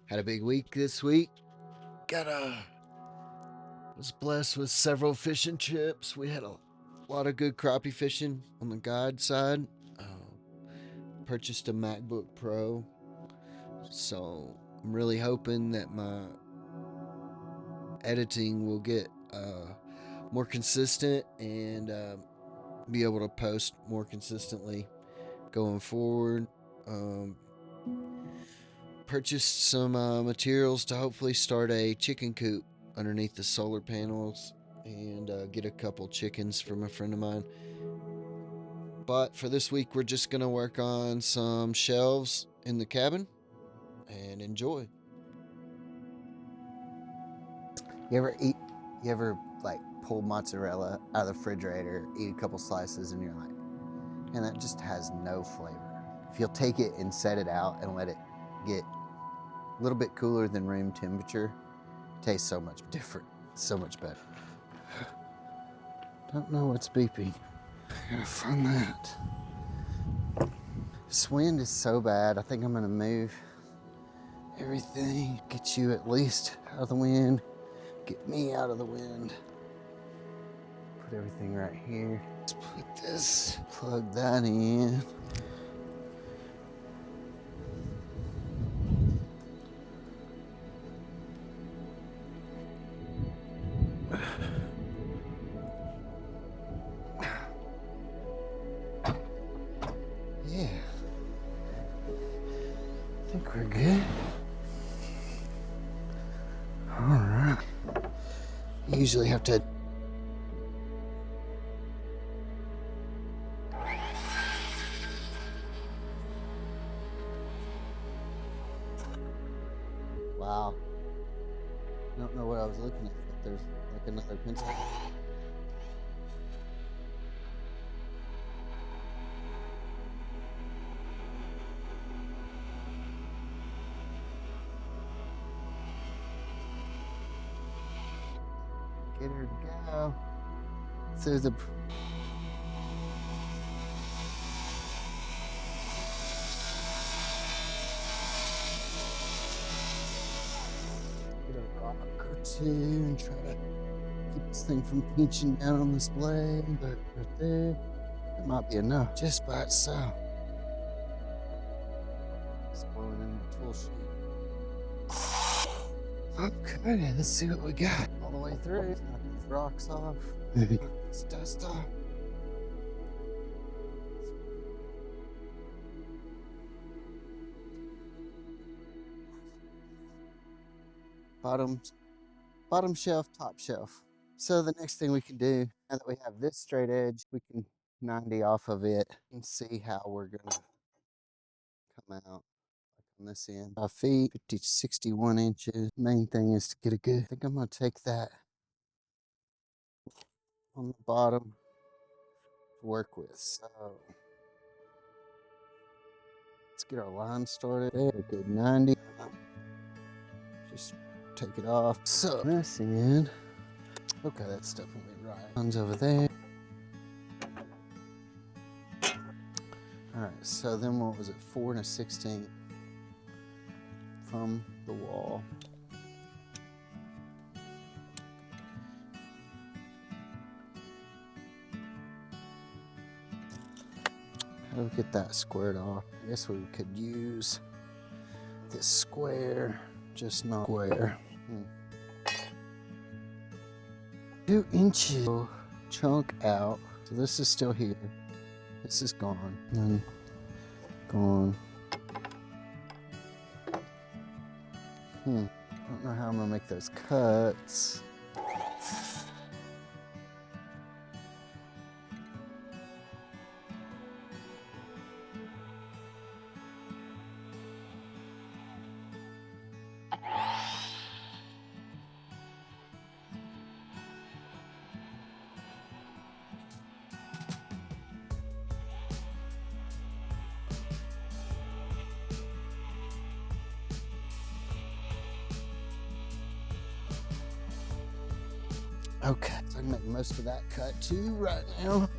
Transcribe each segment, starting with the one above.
Had a big week this week. Was blessed with several fishing trips. We had a lot of good crappie fishing on the guide side. Purchased a MacBook Pro, so I'm really hoping that my editing will get more consistent and be able to post more consistently going forward. Purchased some materials to hopefully start a chicken coop underneath the solar panels and get a couple chickens from a friend of mine. But for this week, we're just going to work on some shelves in the cabin and enjoy. You ever like pull mozzarella out of the refrigerator, eat a couple slices, and you're like, and that just has no flavor. If you'll take it and set it out and let it get a little bit cooler than room temperature, it tastes so much different, so much better. Don't know what's beeping. I gotta find that. This wind is so bad, I think I'm gonna move everything, get you at least out of the wind, get me out of the wind. Put everything right here. Let's put this, plug that in. Yeah, I think we're good. All right. You usually have to wow. I don't know what I was looking at, but there's like another pencil. Get her to go through the. Get a rock or two and try to keep this thing from pinching down on this blade. But right there, that might be enough just by itself. It's blowing in the tool sheet. Okay, let's see what we got. All the way through. Knock these rocks off. Let's dust off. Bottom shelf, top shelf. So the next thing we can do, now that we have this straight edge, we can 90 off of it and see how we're gonna come out. On this end, 5 feet, 50 to 61 inches. Main thing is to get a good, I think I'm gonna take that on the bottom to work with. So let's get our line started there, a good 90. Just take it off. So this end, okay, that's definitely right. Line's over there. All right, so then what was it, 4 1/16 from the wall. How do we get that squared off? I guess we could use this square, just not square. 2 inches chunk out. So this is still here. This is gone. And gone. Don't know how I'm gonna make those cuts. Okay, so I can make most of that cut too right now.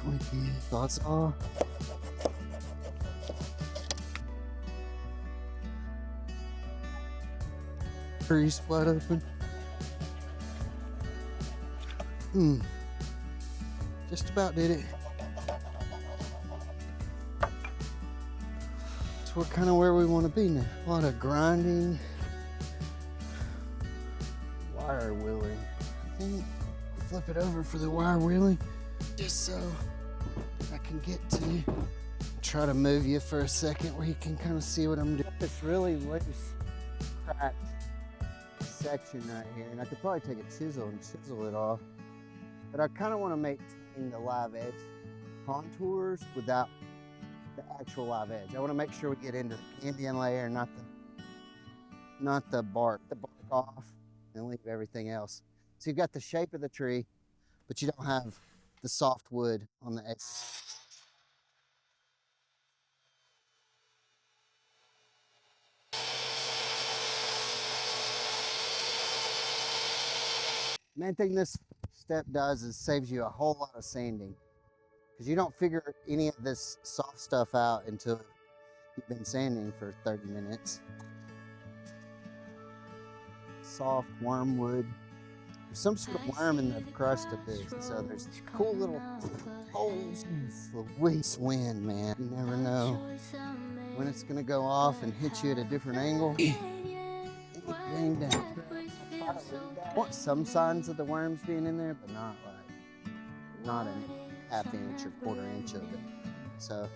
with you. That's all. Trees wide open. Just about did it. So we're kind of where we want to be now. A lot of grinding, wire wheeling. I think flip it over for the wire wheeling, just so I can get to you. Try to move you for a second where you can kind of see what I'm doing. This really loose, cracked section right here, and I could probably take a chisel and chisel it off, but I kind of want to maintain the live edge contours without the actual live edge. I want to make sure we get into the cambium layer, not the bark off, and leave everything else. So you've got the shape of the tree, but you don't have the soft wood on the edge. Main thing this step does is saves you a whole lot of sanding, because you don't figure any of this soft stuff out until you've been sanding for 30 minutes. Soft wormwood. There's some sort of worm in the crust of this, so there's cool little holes. The west wind, man. You never know when it's gonna go off and hit you at a different angle. Anything down. I want some signs of the worms being in there, but not a half inch or quarter inch of it. So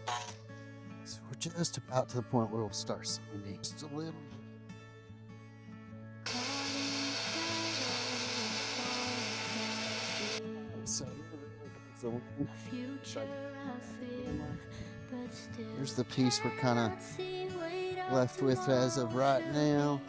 we're just about to the point where we'll start sanding just a little. So here's the piece we're kind of left with as of right now.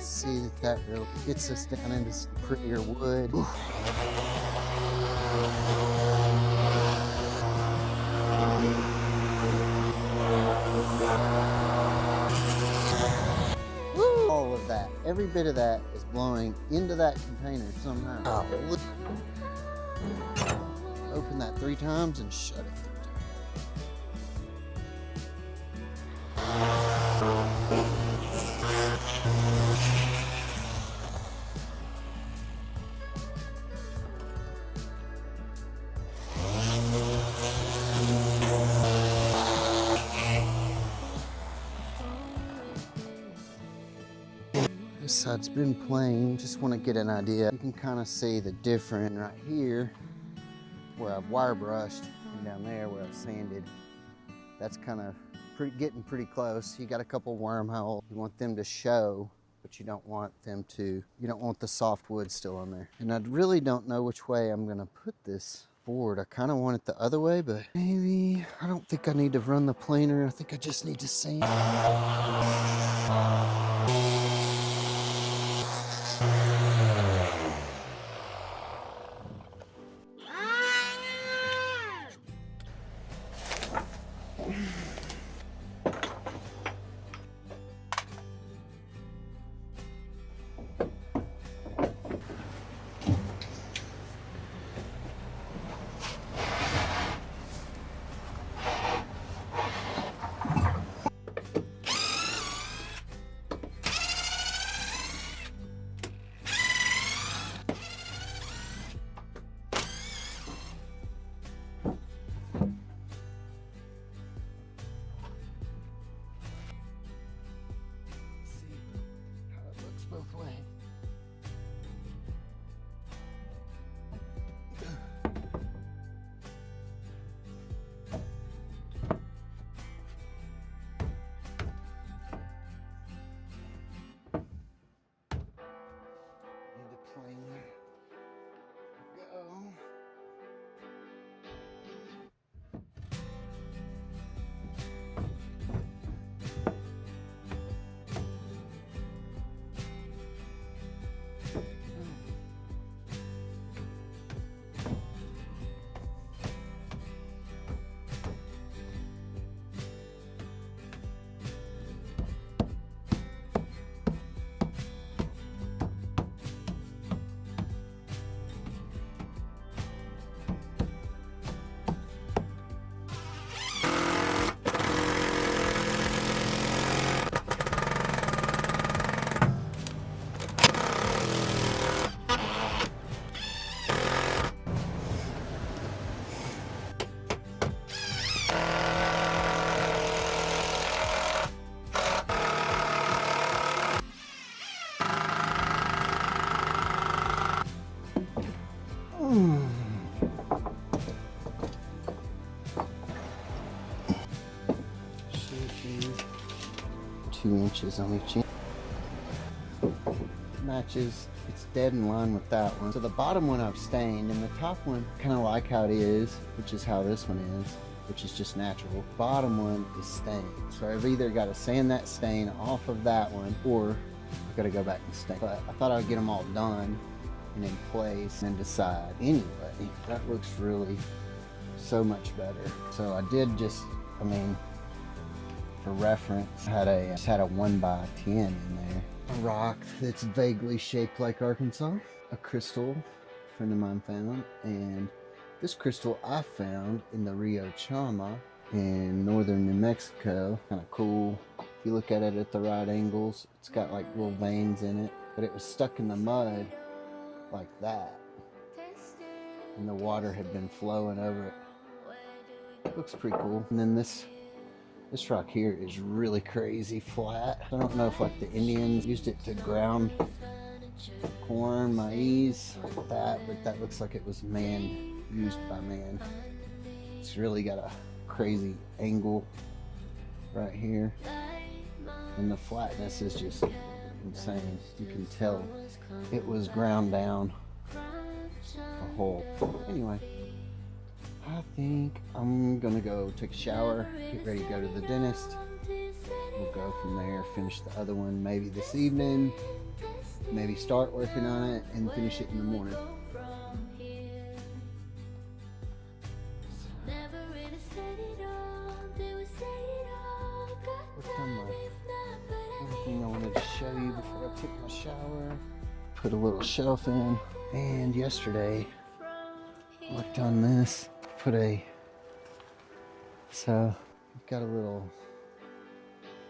See that really gets us down into some prettier wood. Ooh. All of that, every bit of that is blowing into that container somehow. Open that 3 times and shut it 3 times. This side's been plain, just want to get an idea. You can kind of see the difference right here where I've wire brushed, and down there where I've sanded. That's kind of getting pretty close. You got a couple worm holes. You want them to show, but you don't want the soft wood still on there. And I really don't know which way I'm gonna put this board. I kind of want it the other way, but maybe, I don't think I need to run the planer. I think I just need to sand. 2 inches on each end. Matches, it's dead in line with that one. So the bottom one I've stained, and the top one kind of like how it is, which is how this one is, which is just natural. Bottom one is stained. So I've either got to sand that stain off of that one, or I've got to go back and stain. But I thought I would get them all done and in place and decide. Anyway, that looks really so much better. So I did just, I mean, for reference, I just had a 1x10 in there. A rock that's vaguely shaped like Arkansas. A crystal a friend of mine found, and this crystal I found in the Rio Chama in northern New Mexico. Kind of cool. If you look at it at the right angles, it's got like little veins in it, but it was stuck in the mud like that, and the water had been flowing over it. Looks pretty cool. And then this rock here is really crazy flat. I don't know if like the Indians used it to ground corn, maize, like that, but that looks like it was used by man. It's really got a crazy angle right here, and the flatness is just insane. You can tell it was ground down a hole. Anyway, I think I'm gonna go take a shower, get ready to go to the dentist. We'll go from there, finish the other one maybe this evening, maybe start working on it and finish it in the morning. Everything I wanted to show you before I took my shower. Put a little shelf in, and yesterday worked on this. So I've got a little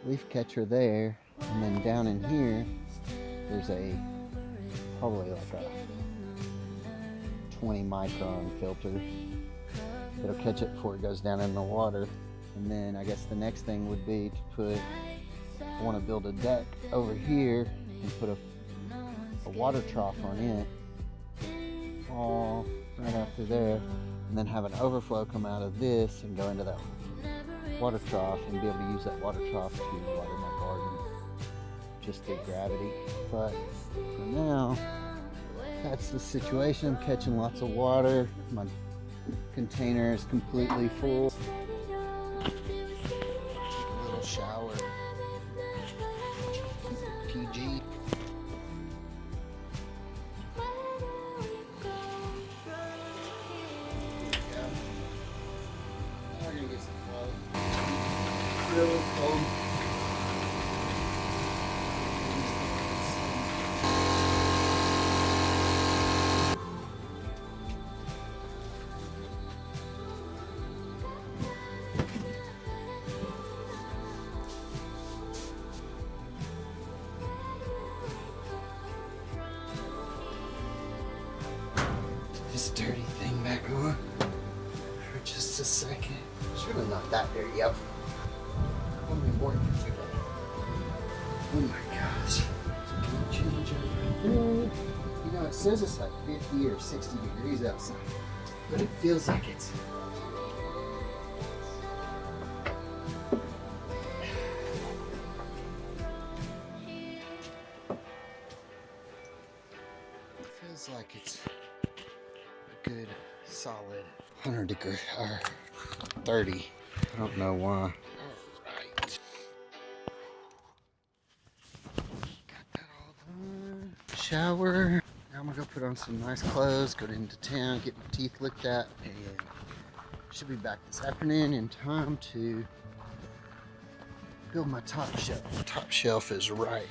leaf catcher there, and then down in here there's probably like a 20 micron filter that'll catch it before it goes down in the water. And then I guess the next thing would be to I want to build a deck over here and put a water trough on it, all right after there, and then have an overflow come out of this and go into that water trough, and be able to use that water trough to water my garden just through gravity. But for now, that's the situation. I'm catching lots of water. My container is completely full. Take a little shower. PG. Really cold. This dirty thing back on for just a second. It's really not that dirty. Yep. Only work for today. Oh my gosh. You know, it says it's like 50 or 60 degrees outside, but it feels like it's a good solid 100 degrees or 30. I don't know why. Shower. Now I'm gonna go put on some nice clothes, go into town, get my teeth looked at, and should be back this afternoon in time to build my top shelf. The top shelf is right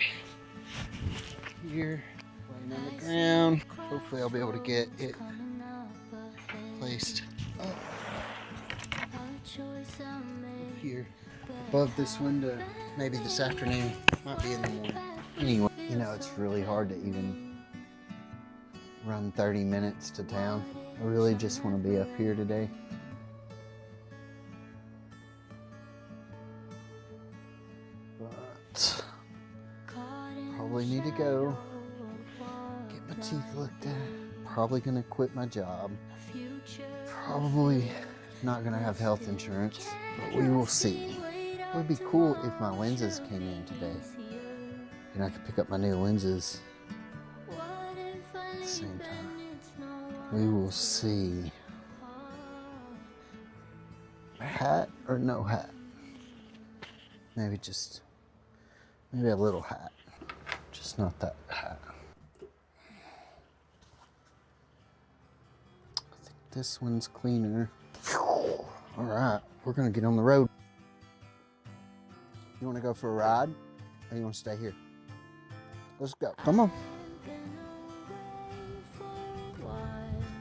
here, laying on the ground. Hopefully I'll be able to get it placed up here above this window. Maybe this afternoon, might be in the morning. Anyway, you know, it's really hard to even run 30 minutes to town. I really just want to be up here today. But probably need to go get my teeth looked at. Probably gonna quit my job. Probably not gonna have health insurance, but we will see. It would be cool if my lenses came in today and I could pick up my new lenses at the same time. We will see. Hat or no hat? Maybe a little hat. Just not that hat. I think this one's cleaner. All right, we're gonna get on the road. You wanna go for a ride or you wanna stay here? Let's go, come on.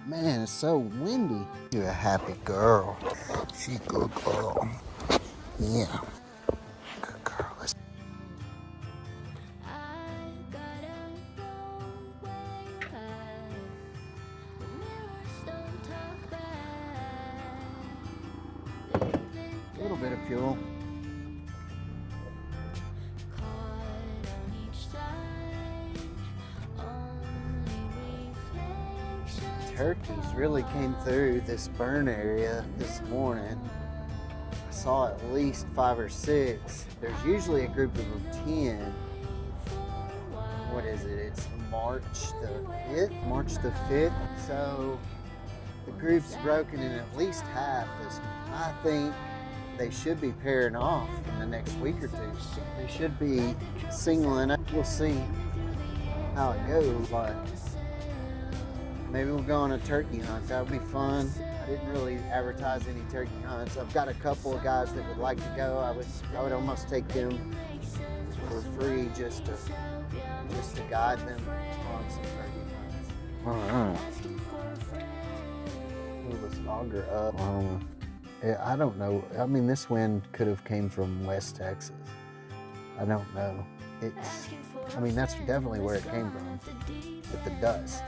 Man, it's so windy. You're a happy girl. She good girl. Yeah. Good girl. A little bit of fuel. Turkeys really came through this burn area this morning. I saw at least 5 or 6. There's usually a group of 10. What is it? It's March the 5th. So the group's broken in at least half this month. I think they should be pairing off in the next week or 2. They should be singling up. We'll see how it goes, but maybe we'll go on a turkey hunt. That would be fun. I didn't really advertise any turkey hunts. I've got a couple of guys that would like to go. I would almost take them for free just to guide them on some turkey hunts. All right. Pull this auger up. I don't know. I mean, this wind could have came from West Texas. I don't know. I mean, that's definitely where it came from. With the dust.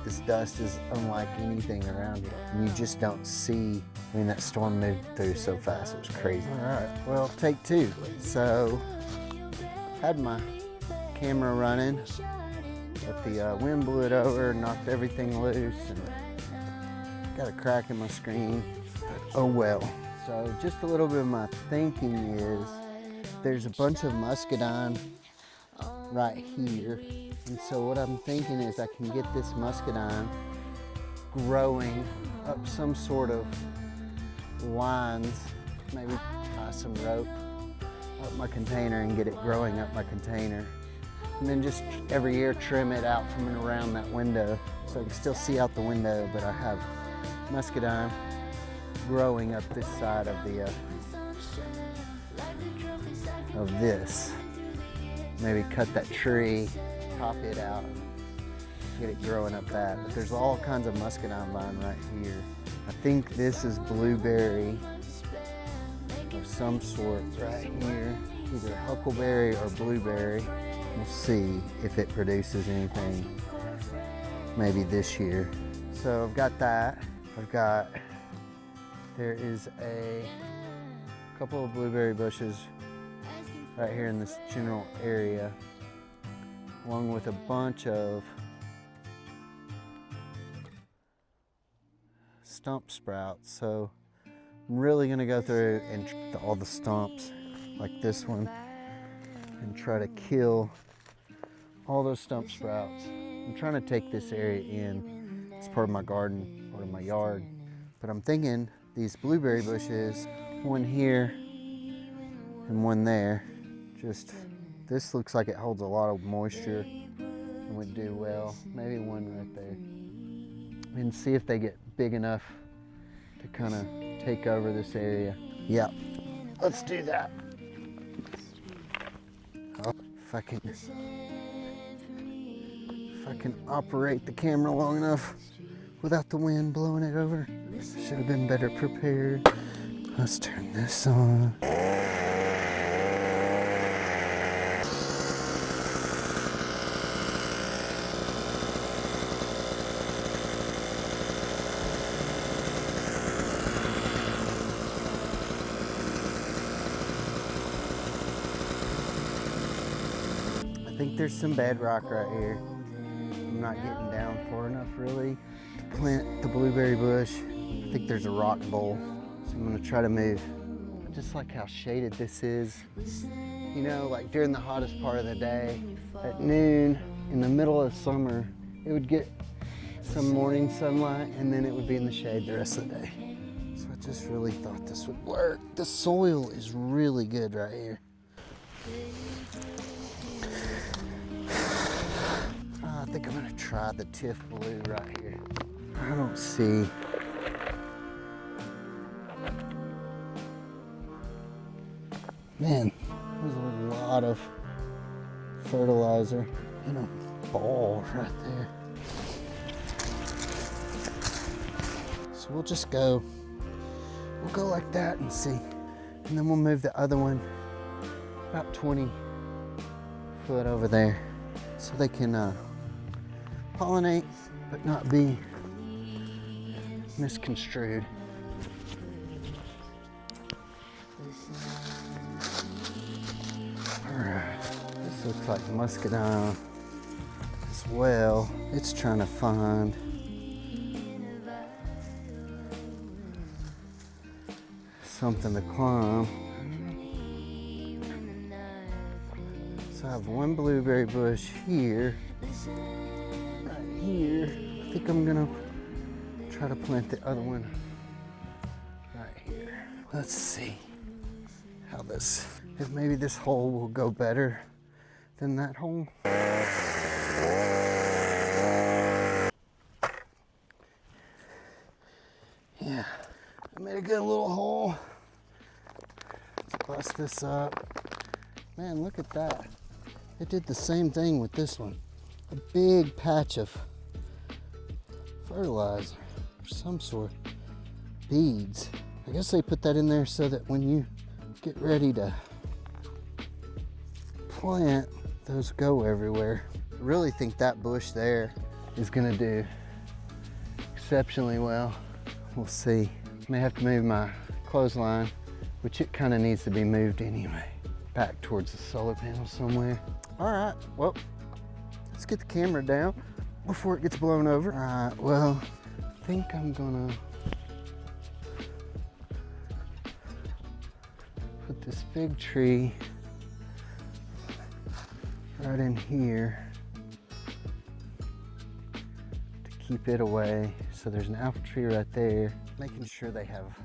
This dust is unlike anything around here. And you just don't see, I mean, that storm moved through so fast, it was crazy. All right, well, take 2. So, had my camera running, but the wind blew it over, knocked everything loose, and got a crack in my screen, but oh well. So, just a little bit of my thinking is, there's a bunch of muscadine right here. And so what I'm thinking is I can get this muscadine growing up some sort of lines, maybe tie some rope up my container and get it growing up my container. And then just every year trim it out from and around that window so I can still see out the window, but I have muscadine growing up this side of this. Maybe cut that tree, top it out, get it growing up that. But there's all kinds of muscadine vine right here. I think this is blueberry of some sort right here. Either huckleberry or blueberry. We'll see if it produces anything maybe this year. So I've got that. There is a couple of blueberry bushes right here in this general area, along with a bunch of stump sprouts. So I'm really gonna go through and all the stumps like this one and try to kill all those stump sprouts. I'm trying to take this area in. It's part of my garden, part of my yard. But I'm thinking these blueberry bushes, one here and one there, this looks like it holds a lot of moisture and would do well. Maybe one right there. And see if they get big enough to kind of take over this area. Yep, let's do that. Oh, if I can operate the camera long enough without the wind blowing it over. Should have been better prepared. Let's turn this on. I think there's some bedrock right here. I'm not getting down far enough really to plant the blueberry bush. I think there's a rock bowl, so I'm gonna try to move I just like how shaded this is. You know, like during the hottest part of the day, at noon, in the middle of summer, it would get some morning sunlight and then it would be in the shade the rest of the day. So I just really thought this would work. The soil is really good right here. I think I'm gonna try the Tiff Blue right here. I don't see. Man, there's a lot of fertilizer in a ball right there. So we'll just go, we'll go like that and see. And then we'll move the other one about 20 foot over there so they can pollinate but not be misconstrued. Alright, this looks like muscadine as well. It's trying to find something to climb. So I have one blueberry bush here, right here. I think I'm gonna try to plant the other one right here. Let's see how this, if maybe this hole will go better than that hole. Yeah, I made a good little hole. Let's bust this up. Man, look at that. It did the same thing with this one. A big patch of fertilizer or some sort. Beads. I guess they put that in there so that when you get ready to plant, those go everywhere. I really think that bush there is gonna do exceptionally well. We'll see. May have to move my clothesline, which it kind of needs to be moved anyway, back towards the solar panel somewhere. All right, well, let's get the camera down before it gets blown over. All right, well, I think I'm gonna put this fig tree right in here to keep it away. So there's an apple tree right there, making sure they have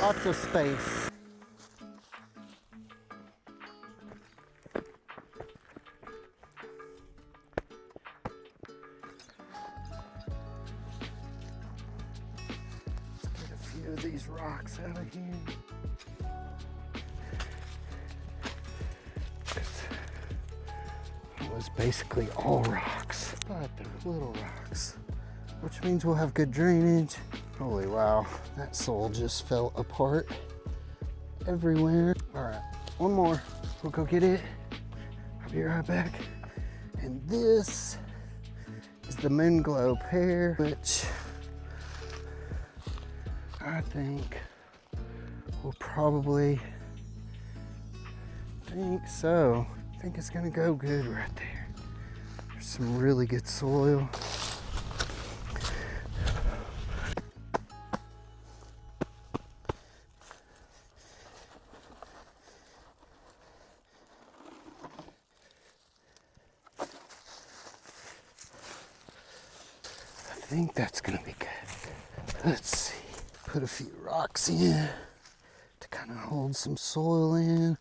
lots of space. Let's get a few of these rocks out of here. It was basically all rocks, but they're little rocks, which means we'll have good drainage. Holy wow, that soil just fell apart everywhere. All right, one more, we'll go get it. I'll be right back. And this is the Moon Glow pear, which I think will probably, I think it's gonna go good right there. There's some really good soil. I think that's gonna be good. Let's see, put a few rocks in to kind of hold some soil in.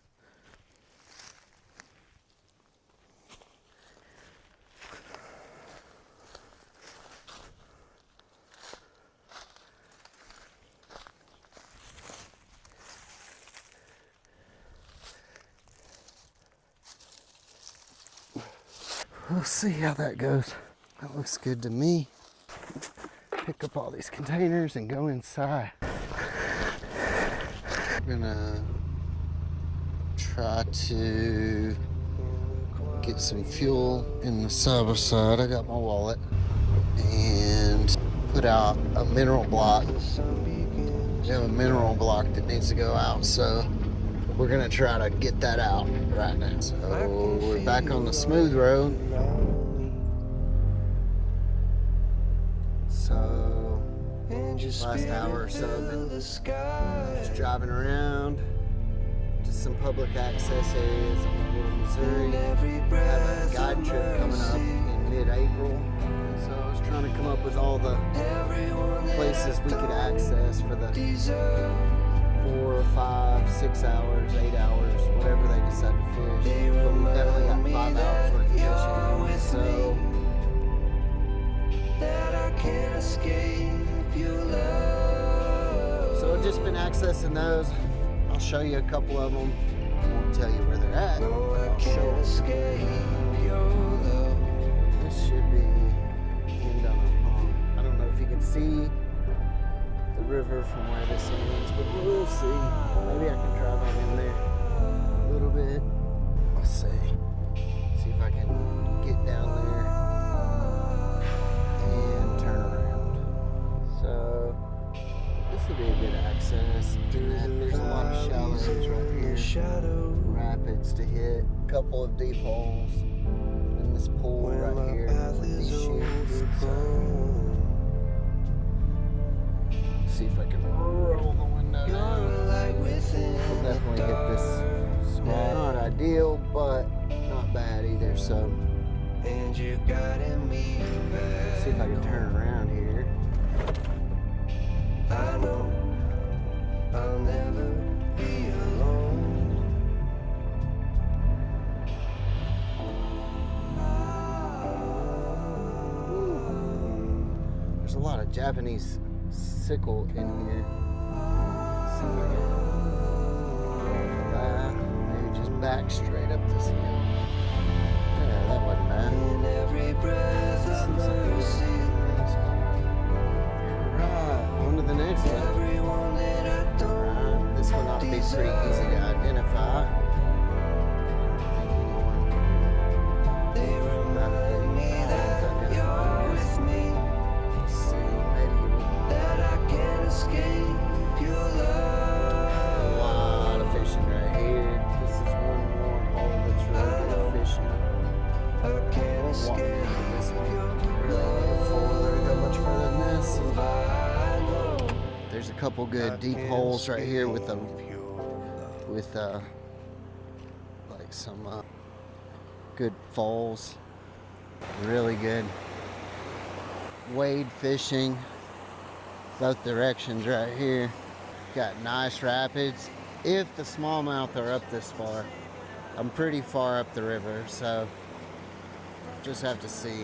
We'll see how that goes. That looks good to me. Pick up all these containers and go inside. We're gonna try to get some fuel in the side side. I got my wallet and put out a mineral block. We have a mineral block that needs to go out, so we're gonna try to get that out right now. So we're back on the smooth road. So Last hour or so, been just driving around to some public access areas in Little Missouri. I have a guide trip coming up in mid-April, and so I was trying to come up with all the places we could access for the 4, 5, 6 hours, 8 hours, whatever they decide to fish. But we've definitely got 5 hours worth of fishing, so I've just been accessing those. I'll show you a couple of them. I won't tell you where they're at, but I'll show them. This should be end on a pond. I don't know if you can see the river from where this is, but we'll see. Maybe I can drive on in there a little bit. Let's see. See if I can get down there and turn around. So this would be a good access. And there's a lot of shallows right here. Rapids to hit. A couple of deep holes. And this pool right here with these shoots. See if I can roll the window down. We'll definitely hit this spot. Not ideal, but not bad either. So see if I can turn around here. I know I'll never be alone. There's a lot of Japanese sickle in here. See if I can go for that. Maybe just back straight up this hill. Yeah, that wasn't bad. Alright, on to the next one. This one ought to be pretty easy to identify. There's a couple good deep holes right here with like some good falls. Really good wade fishing both directions right here. Got nice rapids. If the smallmouth are up this far, I'm pretty far up the river, so just have to see.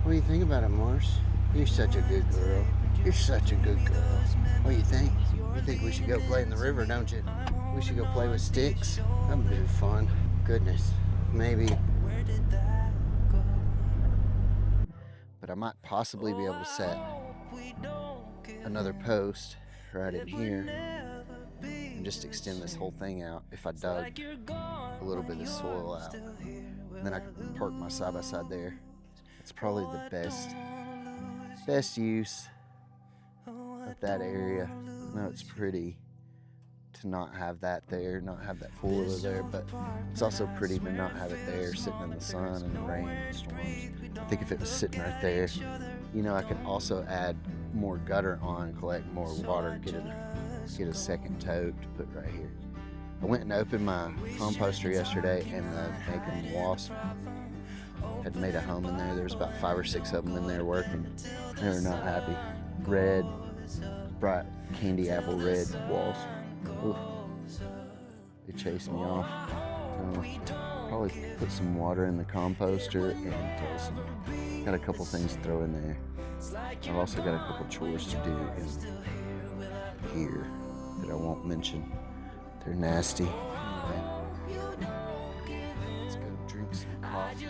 What do you think about it, Marsh? You're such a good girl. You're such a good girl. What do you think? You think we should go play in the river, don't you? We should go play with sticks. That would be fun. Goodness, maybe. But I might possibly be able to set another post right in here and just extend this whole thing out if I dug a little bit of soil out. And then I could park my side-by-side there. It's probably the best use of that area. I know it's pretty to not have that there, not have that four-wheeler there, but it's also pretty to not have it there sitting in the sun and the rain and storms. I think if it was sitting right there, you know, I could also add more gutter on, collect more water, get a second tote to put right here. I went and opened my composter yesterday, and the Macon wasp had made a home in there. There was about 5 or 6 of them in there working. They were not happy. Red, bright candy apple red wasp. Ooh. They chased me off. Probably put some water in the composter and got a couple things to throw in there. I've also got a couple chores to do in here that I won't mention. They're nasty. Let's go drink some coffee.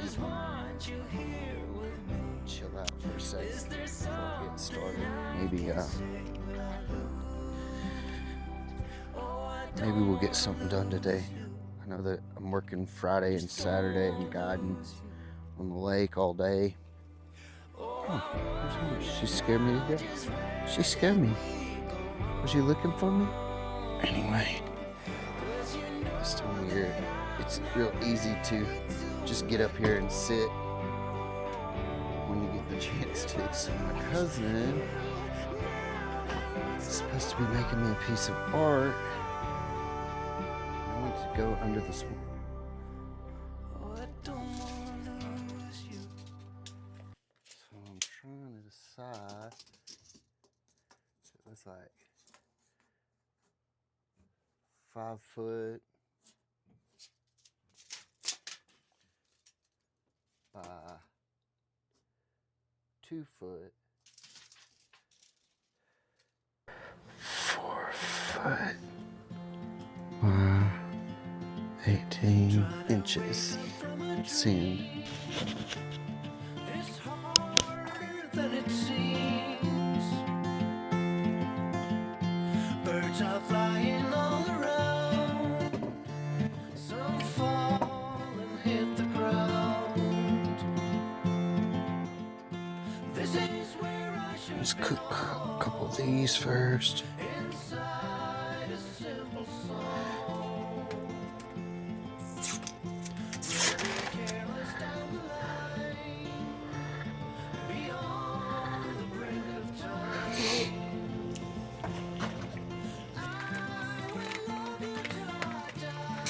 Chill out for a second before I get started. Maybe we'll get something done today. I know that I'm working Friday and Saturday and guiding on the lake all day. Oh, there's Marsh. She scared me to death. She scared me. Was she looking for me? Anyway, this time of year, it's real easy to just get up here and sit when you get the chance to. So my cousin is supposed to be making me a piece of art. I want to go under the swamp. So I'm trying to decide. It was like 5 foot by 2 foot, 4 foot by 18 inches. Sand. It's harder than it seems. Birds are flying all around. Some fall and hit the ground. This is where I should Let's cook a couple of these first. inside a simple song. Careless down the line, beyond the brink of time. I will love you till I die.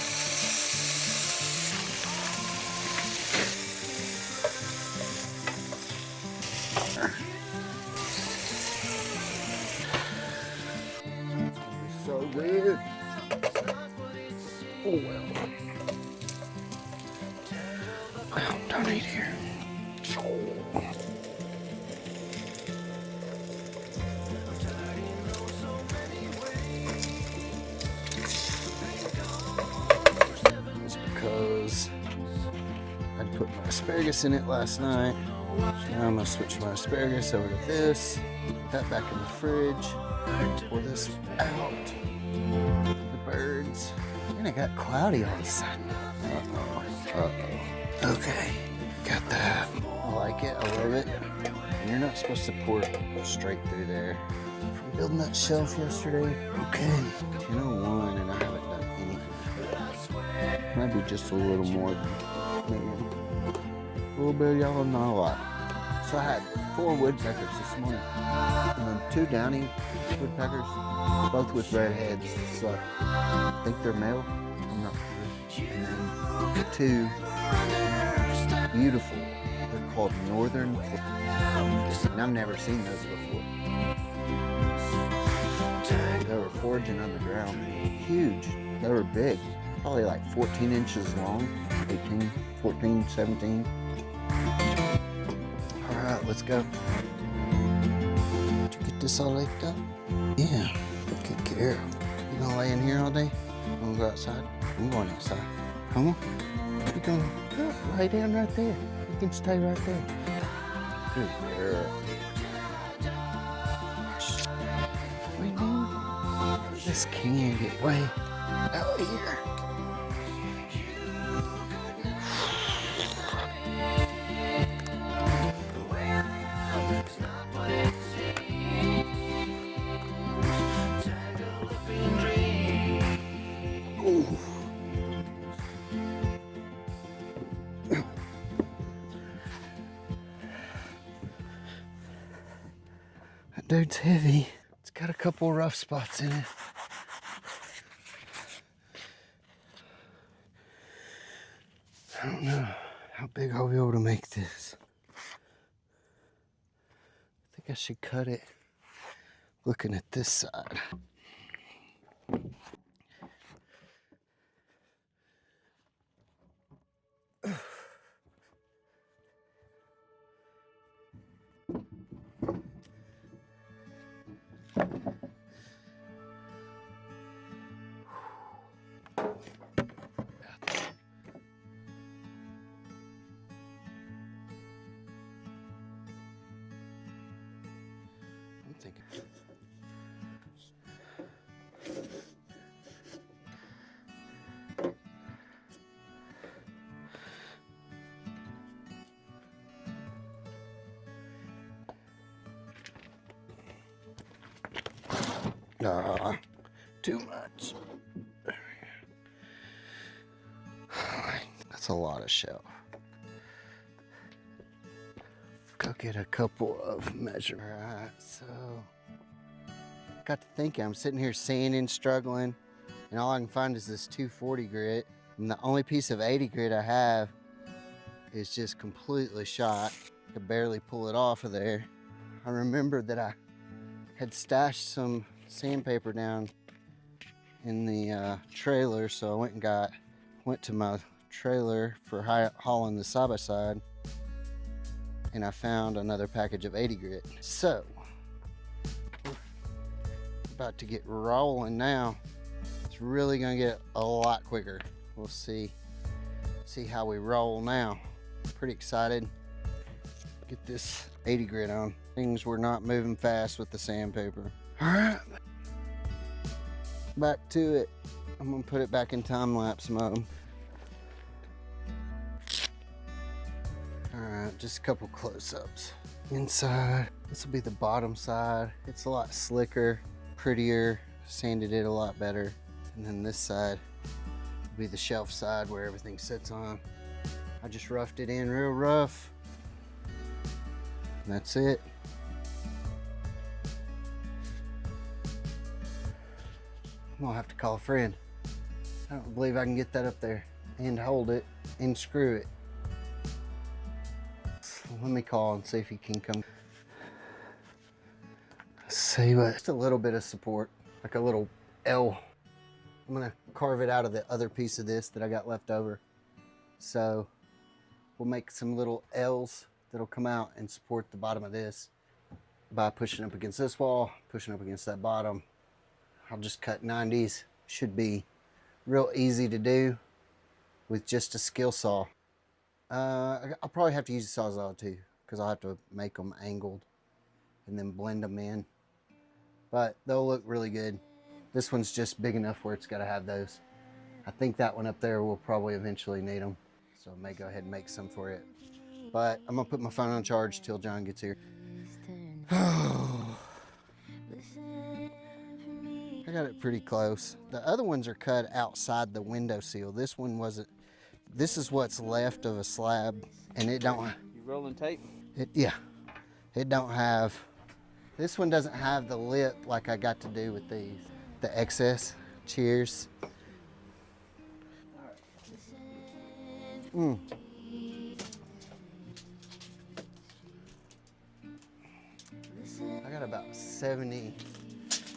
So good. It's not what it seems. Oh well. Oh, don't eat here. It's because I put my asparagus in it last night. So now I'm gonna switch my asparagus over to this. Put that back in the fridge. Pour this out. The birds. And it got cloudy all of a sudden. Okay, got that. I like it. I love it. And you're not supposed to pour it straight through there. From building that shelf yesterday. Okay, 10:01 and I haven't done anything. Maybe just a little more than maybe a little bit of yellow, not a lot. So I had 4 woodpeckers this morning. 2 downy woodpeckers, both with red heads. So I think they're male. I'm not sure. And then the 2 beautiful. They're called northern. And I've never seen those before. They were foraging on the ground. Huge. They were big. Probably like 14 inches long. 18, 14, 17. All right, let's go. Did you get this all laid up? Yeah. Good care. You gonna lay in here all day? You gonna go outside? I'm going outside. Come on. You gonna lay down right there. You can stay right there. Good girl. Wait, man. This can get way out here. That dude's heavy. It's got a couple rough spots in it. I don't know how big I'll be able to make this. I think I should cut it looking at this side. I'm thinking. Too much. That's a lot of shelf. Go. get a couple of measure. All right, so got to thinking, I'm sitting here sanding, struggling, and all I can find is this 240 grit. And the only piece of 80 grit I have is just completely shot. I could barely pull it off of there. I remembered that I had stashed some sandpaper down in the trailer, so I went to my trailer for hauling the side by side, and I found another package of 80 grit. So we're about to get rolling now. It's really gonna get a lot quicker. We'll see how we roll now. Pretty excited. Get this 80 grit on. Things were not moving fast with the sandpaper. All right, back to it. I'm gonna put it back in time-lapse mode. All right, just a couple close-ups. Inside, this will be the bottom side. It's a lot slicker, prettier, sanded it a lot better. And then this side will be the shelf side where everything sits on. I just roughed it in real rough. And that's it. I'm gonna have to call a friend. I don't believe I can get that up there and hold it and screw it. So let me call and see if he can come. Let's see what, just a little bit of support, like a little L. I'm gonna carve it out of the other piece of this that I got left over. So we'll make some little L's that'll come out and support the bottom of this by pushing up against this wall, pushing up against that bottom. I'll just cut 90s. Should be real easy to do with just a skill saw. I'll probably have to use a Sawzall too, because I'll have to make them angled and then blend them in. But they'll look really good. This one's just big enough where it's got to have those. I think that one up there will probably eventually need them. So I may go ahead and make some for it. But I'm gonna put my phone on charge till John gets here. I got it pretty close. The other ones are cut outside the window sill. This one wasn't. This is what's left of a slab, and it don't. You rolling tape? Yeah, it don't have. This one doesn't have the lip like I got to do with these. The excess. Cheers. I got about 70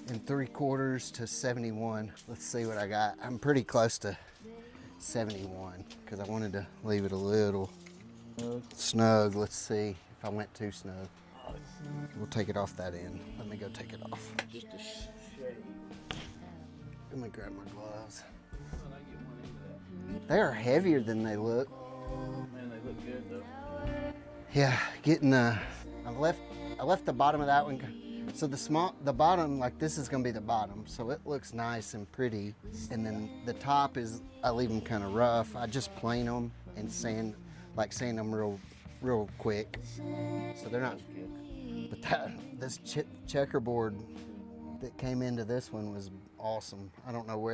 3/4 to 71. Let's see what I got. I'm pretty close to 71 because I wanted to leave it a little snug. Let's see if I went too snug. We'll take it off that end. Let me go take it off. Just a shade. Let me grab my gloves. They are heavier than they look. Man, they look good though. Yeah, getting I left the bottom of that one. So the bottom, like this is gonna be the bottom, so it looks nice and pretty. And then the top is, I leave them kind of rough. I just plane them and sand them real quick. So they're not, but this checkerboard that came into this one was awesome. I don't know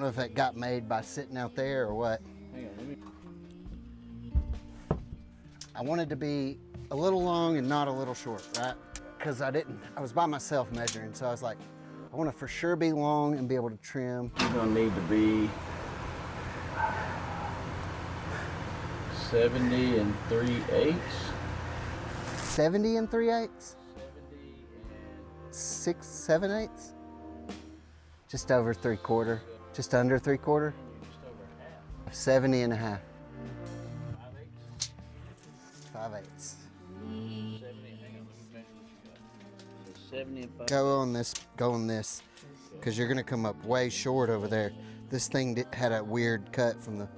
if that got made by sitting out there or what. Hang on, let me. I wanted to be a little long and not a little short, right? Because I was by myself measuring, so I was like, I want to for sure be long and be able to trim. You're gonna need to be 70 3/8. 70 3/8? 70 and 6 7/8? Just over 3/4. Just under 3/4? just over half. 70 1/2. 5/8. 5/8. 70. Hang on, let me measure what you got. 70 and 5. Go on this, because you're gonna come up way short over there. This thing had a weird cut from the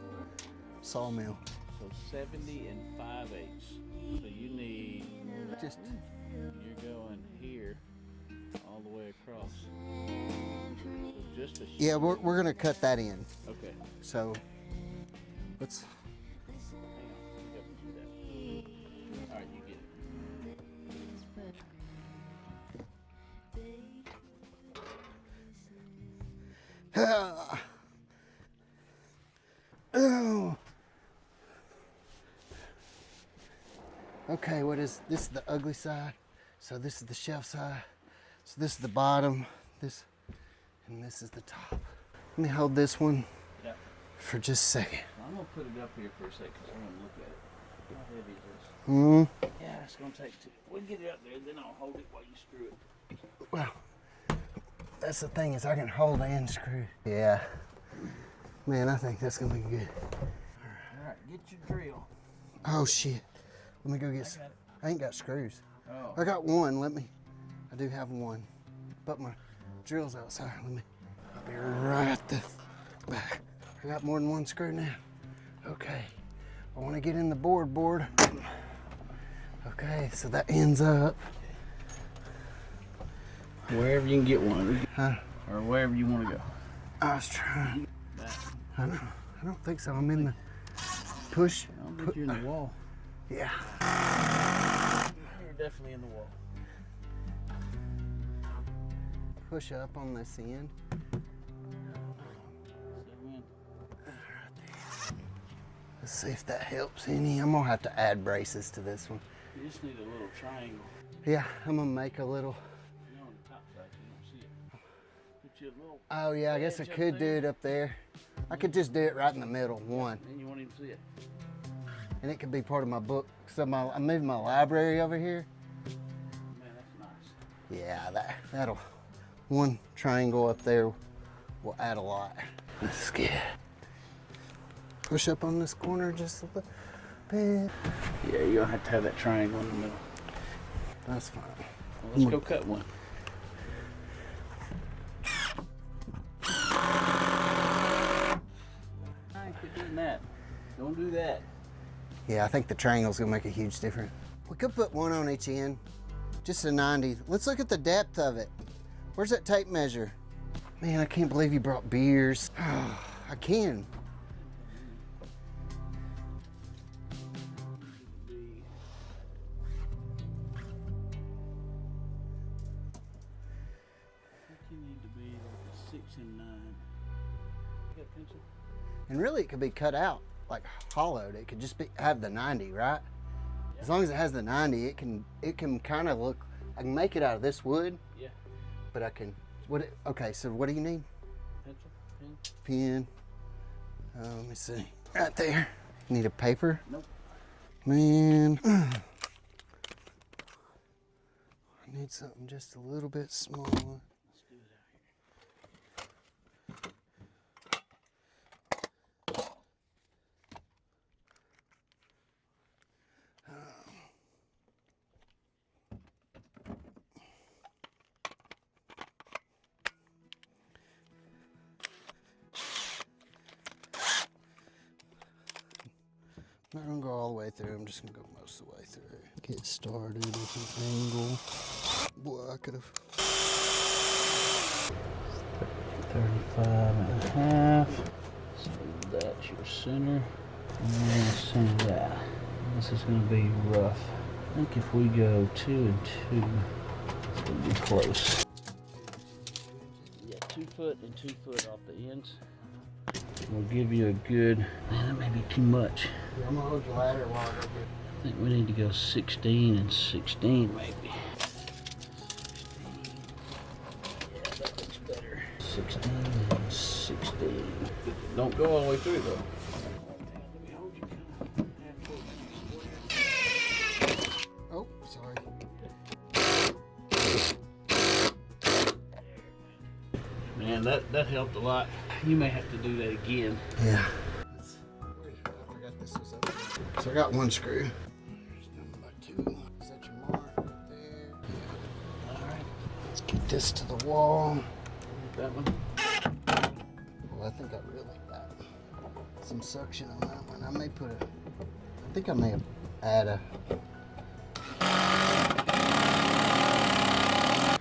sawmill. So 70 and 5/8. So you need. Just You're going here, all the way across. So just a. yeah, we're gonna cut that in. Okay. So let's. All right, you get it. Okay. Okay, what is this? Is the ugly side. So this is the shelf side. So this is the bottom. This, and this is the top. Let me hold this one Yeah. for just a second. I'm gonna put it up here for a second because I want to look at it. How heavy is this? Yeah, it's gonna take two. We'll get it up there, then I'll hold it while you screw it. Well, that's the thing is I can hold and screw. Yeah. Man, I think that's gonna be good. All right, get your drill. Oh shit. Let me go get some. got it. I ain't got screws. Oh. I got one. I do have one. But my drill's outside. I'll be right at the back. I got more than one screw now. Okay. I want to get in the board. Okay, so that ends up. Wherever you can get one. Huh? Or wherever you want to go. I was trying. That. I don't think so. I'm in the push. I'll bet you're in the wall. Yeah. You're definitely in the wall. Push up on this end. Let's see if that helps any. I'm gonna have to add braces to this one. You just need a little triangle. Yeah, I'm gonna make a little. You're on the top side, so you don't see it. Put you a little. Oh yeah, I guess I edge up could do there. it up there. I could just do it right in the middle, one. Then you won't even see it. And it could be part of my book. So I'm moving my library over here. Man, that's nice. Yeah, that'll, one triangle up there will add a lot. That's good. Push up on this corner just a little bit. Yeah, you're gonna have to have that triangle in the middle. That's fine. Well, let's go cut one. Quit doing that. Don't do that. Yeah, I think the triangle's gonna make a huge difference. We could put one on each end, just a 90. Let's look at the depth of it. Where's that tape measure? Man, I can't believe you brought beers. I can. You need to be like a 6 and 9. You got a pencil? And really, it could be cut out, like hollowed. It could just have the 90, right? As long as it has the 90, it can kind of look. I can make it out of this wood. Yeah. But I can. Okay, so what do you need? Pencil? Pen? Pen. Let me see. Right there. You need a paper? Nope. Man. I need something just a little bit smaller. Let's do it out here. I'm not gonna go all the way through. I'm just gonna go most of the way through. Get started with an angle. Boy, I could have. 35.5. So that's your center. And then center that. This is going to be rough. I think if we go 2 and 2, it's going to be close. Yeah, 2 foot and 2 foot off the ends. We'll give you a good. Man, that may be too much. Yeah, I'm gonna hold your ladder while I go get. I think we need to go 16 and 16 maybe. 16. Yeah, that looks better. 16 and 16. Don't go all the way through though. Let me hold you kind of halfway. Oh, sorry. Man, that helped a lot. You may have to do that again. Yeah. I forgot this was up there. So I got one screw. There's number 2. Is that your mark right there? Yeah. All right. Let's get this to the wall. That one. Well, I think I really got some suction on that one. I may put I think I may have add a.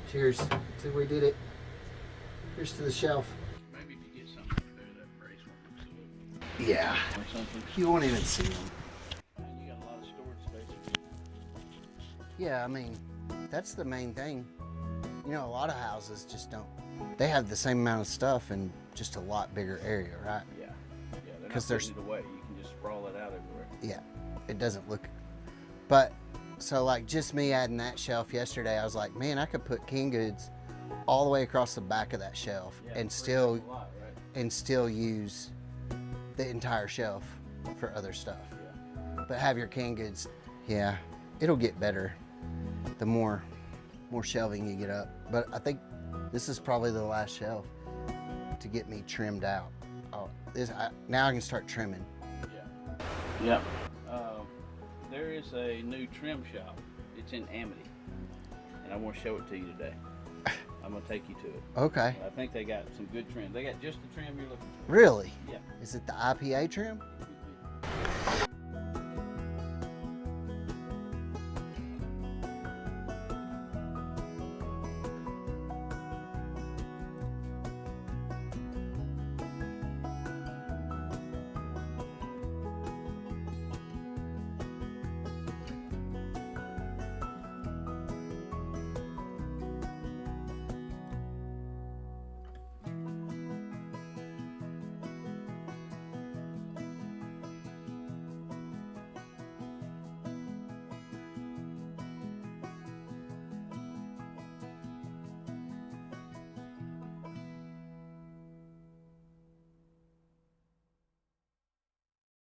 Cheers. See, we did it. Here's to the shelf. Maybe if you get something to do that brace won't look so Yeah. or something. You won't even see them. Man, you got a lot of storage space. Yeah, I mean, that's the main thing. You know, a lot of houses just don't. They have the same amount of stuff in just a lot bigger area, right? Yeah. Yeah, they're 'Cause not there's- putting it away. You can just sprawl it out everywhere. Yeah, it doesn't look. But So like just me adding that shelf yesterday, I was like, man, I could put canned goods all the way across the back of that shelf Yeah, and frees still up a lot, right? and still use the entire shelf for other stuff. Yeah. But have your canned goods, yeah, it'll get better the more shelving you get up. But I think this is probably the last shelf to get me trimmed out. Oh, now I can start trimming. Yeah. There is a new trim shop. It's in Amity, and I want to show it to you today. I'm gonna take you to it. Okay. I think they got some good trim. They got just the trim you're looking for. Really? Yeah. Is it the IPA trim?